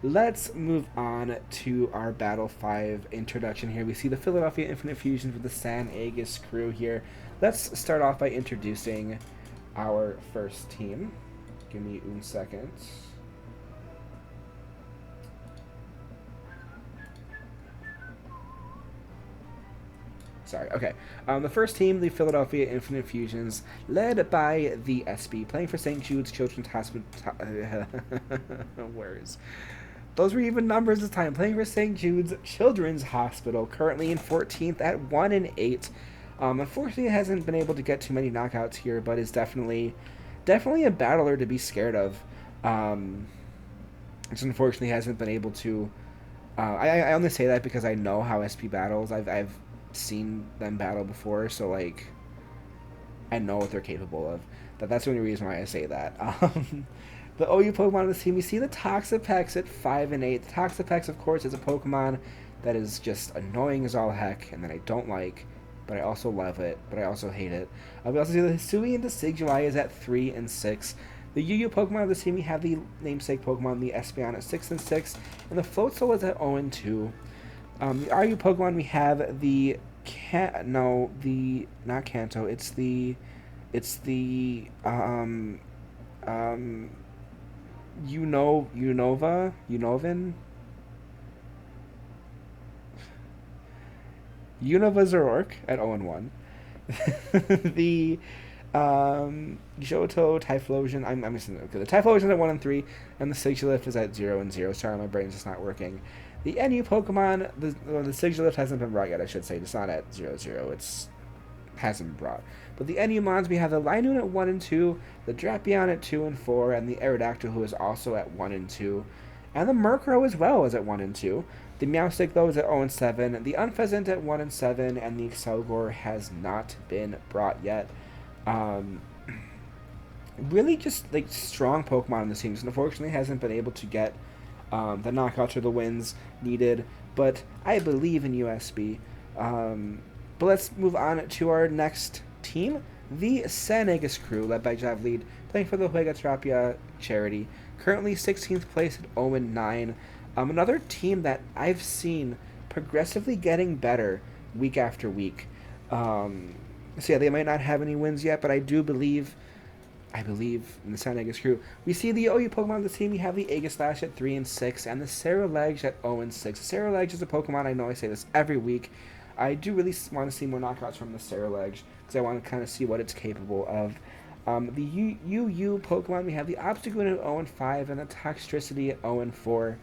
let's move on to our Battle 5 introduction here. We see the Philadelphia Infinite Fusions with the San Agus crew here. Let's start off by introducing our first team. Give me un second. Sorry, okay. The first team, the Philadelphia Infinite Fusions, led by the SB, playing for St. Jude's Children's Hospital. Words. Those were even numbers this time. Playing for St. Jude's Children's Hospital, currently in 14th at 1-8. Unfortunately, it hasn't been able to get too many knockouts here, but is definitely a battler to be scared of. Just unfortunately hasn't been able to. I only say that because I know how SP battles. I've seen them battle before, so like I know what they're capable of. That's the only reason why I say that. The OU Pokemon of the team, we see the Toxapex at 5-8. The Toxapex, of course, is a Pokemon that is just annoying as all heck, and that I don't like, but I also love it, but I also hate it. We also see the Hisui and the Decidueye is at 3-6. The UU Pokemon of the team, we have the namesake Pokemon, the Espeon at 6-6, and the Floatzel is at 0-2. The RU Pokemon, we have the not Kanto. It's the Unova Zoroark at 0-1. The Johto Typhlosion. I'm missing it. Okay, the Typhlosion at 1-3, and the Sigilyph is at 0-0. Sorry, my brain's just not working. The NU Pokemon, the Sigilyph hasn't been brought yet, I should say. It's not at 0-0. It's hasn't been brought. But the NU Mons, we have the Linoon at 1-2, the Drapion at 2-4, and the Aerodactyl, who is also at 1-2. And the Murkrow as well is at 1-2. The Meowstic, though, is at 0-7. The Unpheasant at 1-7, and the Excelgor has not been brought yet. Really just like strong Pokemon in this team. So unfortunately hasn't been able to get the knockouts or the wins needed, but I believe in USB. But let's move on to our next team, the San Agus crew, led by Javleed, playing for the Huegatrapia charity. Currently 16th place at 0-9. Another team that I've seen progressively getting better week after week. So yeah, they might not have any wins yet, but I believe in the San Agus crew. We see the OU Pokemon of the team. We have the Aegislash at 3-6 and the Cerulege at 0-6. Cerulege is a Pokemon, I know I say this every week. I do really want to see more knockouts from the Cerulege because I want to kind of see what it's capable of. The UU Pokemon, we have the Obstagoon at 0-5 and the Toxtricity at 0-4.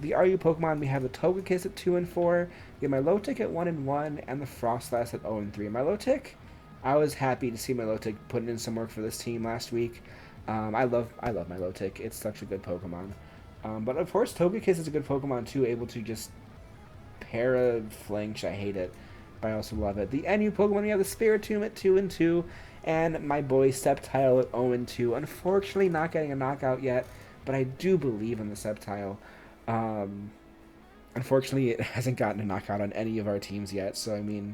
The RU Pokemon, we have the Togekiss at 2-4. We have my Milotic at 1-1 and the Frostlass at 0-3. Milotic, I was happy to see Milotic putting in some work for this team last week. I love Milotic. It's such a good Pokemon. But of course, Togekiss is a good Pokemon too, able to just Flinch. I hate it, but I also love it. The NU Pokemon, we have the Spiritomb at 2-2, and my boy Sceptile at 0-2. Unfortunately, not getting a knockout yet, but I do believe in the Sceptile. Unfortunately, it hasn't gotten a knockout on any of our teams yet, so I mean,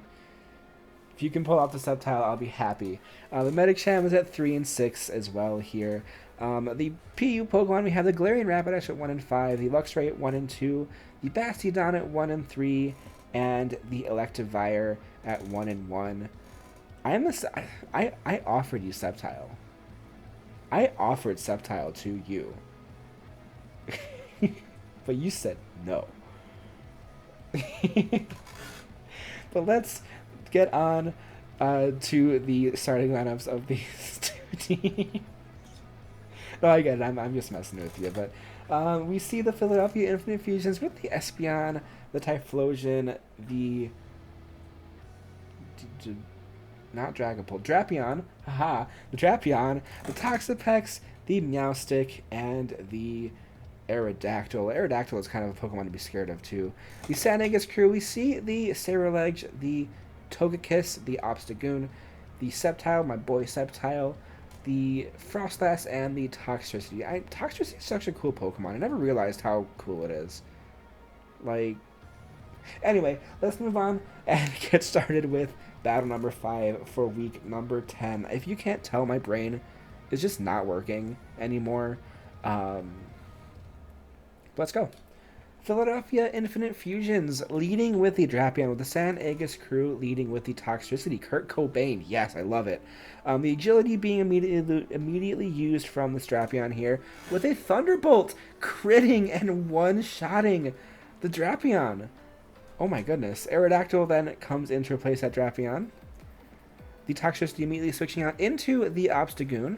if you can pull off the Sceptile, I'll be happy. The Medicham is at 3-6 as well here. The PU Pokemon, we have the Galarian Rapidash at 1-5, the Luxray at 1-2, the Bastiodon at 1-3, and the Electivire at 1-1. I offered you Sceptile. I offered Sceptile to you. But you said no. But let's get on to the starting lineups of these two teams. No, I get it. I'm just messing with you. But we see the Philadelphia Infinite Fusions with the Espeon, the Typhlosion, the not Dragapult, Drapion, haha, the Drapion, the Toxapex, the Meowstic, and the Aerodactyl. Aerodactyl is kind of a Pokemon to be scared of too. The San Agus crew, we see the Cerulege, the Togekiss, the Obstagoon, the Sceptile, my boy Sceptile, the Frostlass, and the Toxtricity. Toxtricity is such a cool Pokemon. I never realized how cool it is. Like, anyway, let's move on and get started with battle number 5 for week number 10. If you can't tell, my brain is just not working anymore. Let's go. Philadelphia Infinite Fusions leading with the Drapion, with the San Agus crew leading with the Toxtricity. Kurt Cobain, yes, I love it. The agility being immediately used from the Drapion here, with a Thunderbolt critting and one-shotting the Drapion. Oh my goodness. Aerodactyl then comes in to replace that Drapion. The Toxtricity immediately switching out into the Obstagoon,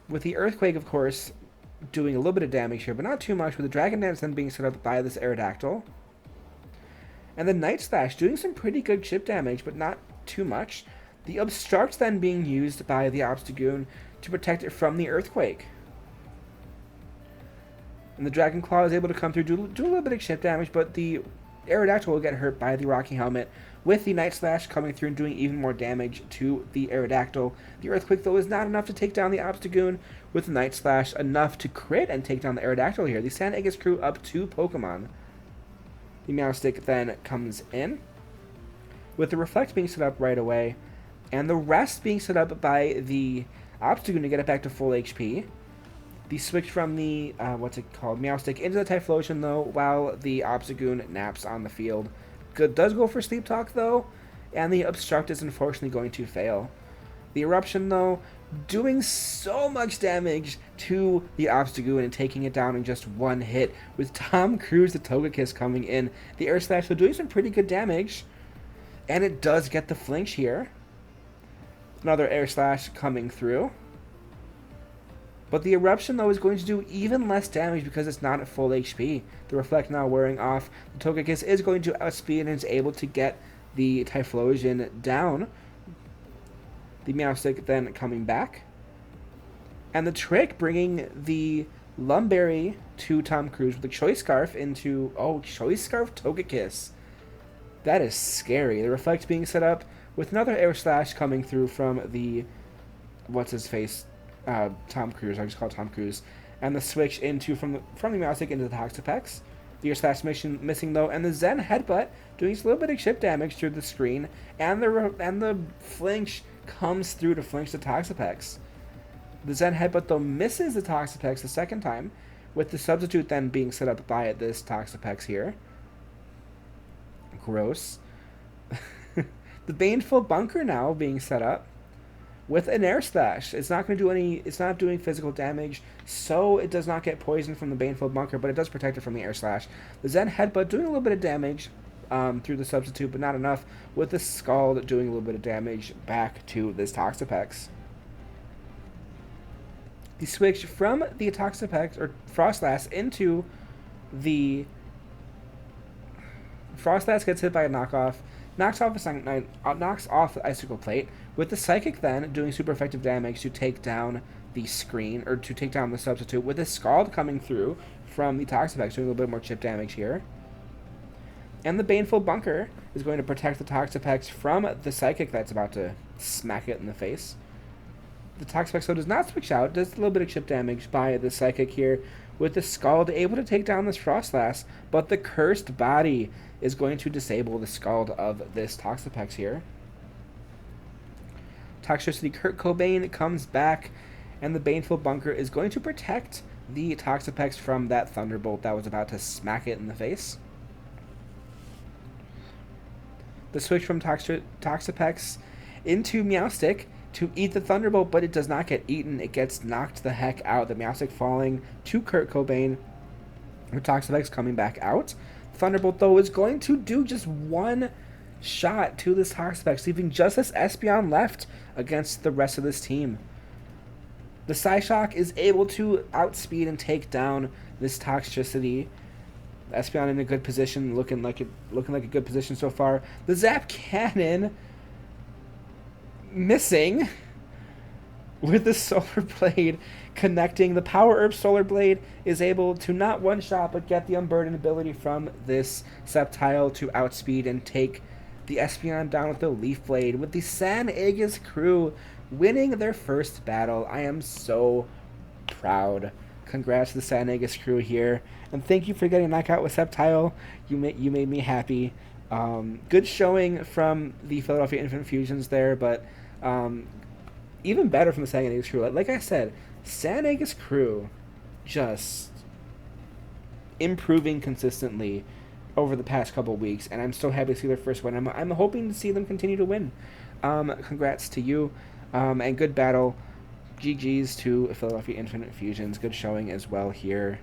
with the Earthquake, of course, doing a little bit of damage here, but not too much, with the Dragon Dance then being set up by this Aerodactyl. And the Night Slash doing some pretty good chip damage, but not too much. The Obstruct then being used by the Obstagoon to protect it from the Earthquake. And the Dragon Claw is able to come through, do a little bit of chip damage, but the Aerodactyl will get hurt by the Rocky Helmet, with the Night Slash coming through and doing even more damage to the Aerodactyl. The Earthquake, though, is not enough to take down the Obstagoon, with the Night Slash enough to crit and take down the Aerodactyl here. The San Agus crew up 2 Pokemon. The Meowstic then comes in, with the Reflect being set up right away, and the rest being set up by the Obstagoon to get it back to full HP. The switch from the, Meowstic into the Typhlosion, though, while the Obstagoon naps on the field. Does go for Sleep Talk, though, and the Obstruct is unfortunately going to fail. The Eruption, though, doing so much damage to the Obstagoon and taking it down in just one hit, with Tom Cruise the Togekiss coming in. The Air Slash, though, doing some pretty good damage, and it does get the flinch here. Another Air Slash coming through. But the Eruption, though, is going to do even less damage because it's not at full HP. The Reflect now wearing off. The Togekiss is going to outspeed and is able to get the Typhlosion down. The Meowstic then coming back. And the Trick bringing the Lumberry to Tom Cruise with the Choice Scarf into... Oh, Choice Scarf Togekiss. That is scary. The Reflect being set up with another Air Slash coming through from the... What's-his-face? Tom Cruise. I just call it Tom Cruise. And the switch into from the Meowstic into the Toxapex. The Air Slash missing, though. And the Zen Headbutt doing a little bit of chip damage through the screen. And the flinch comes through to flinch the Toxapex. The Zen Headbutt, though, misses the Toxapex the second time, with the Substitute then being set up by this Toxapex here. Gross. The Baneful Bunker now being set up with an Air Slash. It's not going to do any... It's not doing physical damage, so it does not get poisoned from the Baneful Bunker, but it does protect it from the Air Slash. The Zen Headbutt doing a little bit of damage through the Substitute, but not enough, with the Scald doing a little bit of damage back to this Toxapex. The switch from the Toxapex, or Frostlass, into the... Frostlass gets hit by a knockoff, knocks off the Icicle Plate, with the Psychic then doing super effective damage to take down the screen, or to take down the Substitute, with the Scald coming through from the Toxapex, doing a little bit more chip damage here. And the Baneful Bunker is going to protect the Toxapex from the Psychic that's about to smack it in the face. The Toxapex, though, does not switch out, does a little bit of chip damage by the Psychic here, with the Scald able to take down this Frostlass, but the Cursed Body is going to disable the Scald of this Toxapex here. Toxtricity Kurt Cobain comes back, and the Baneful Bunker is going to protect the Toxapex from that Thunderbolt that was about to smack it in the face. The switch from Toxapex into Meowstic to eat the Thunderbolt, but it does not get eaten. It gets knocked the heck out. The Meowstic falling to Kurt Cobain, with Toxapex coming back out. Thunderbolt, though, is going to do just one shot to this Toxapex, leaving just this Espeon left against the rest of this team. The Psyshock is able to outspeed and take down this Toxtricity. Espeon in a good position, looking like a good position so far. The Zap Cannon missing, with the Solar Blade connecting. The Power Herb Solar Blade is able to not one-shot, but get the Unburden ability from this Sceptile to outspeed and take the Espeon down with the Leaf Blade, with the San Agus crew winning their first battle. I am so proud. Congrats to the San Agus crew here, and thank you for getting a knockout with Sceptile. You made me happy. Good showing from the Philadelphia Infinite Fusions there, but even better from the San Agus crew. Like I said, San Agus crew just improving consistently over the past couple weeks, and I'm so happy to see their first win. I'm hoping to see them continue to win. Congrats to you, and good battle. GG's to Philadelphia Infinite Fusions. Good showing as well here.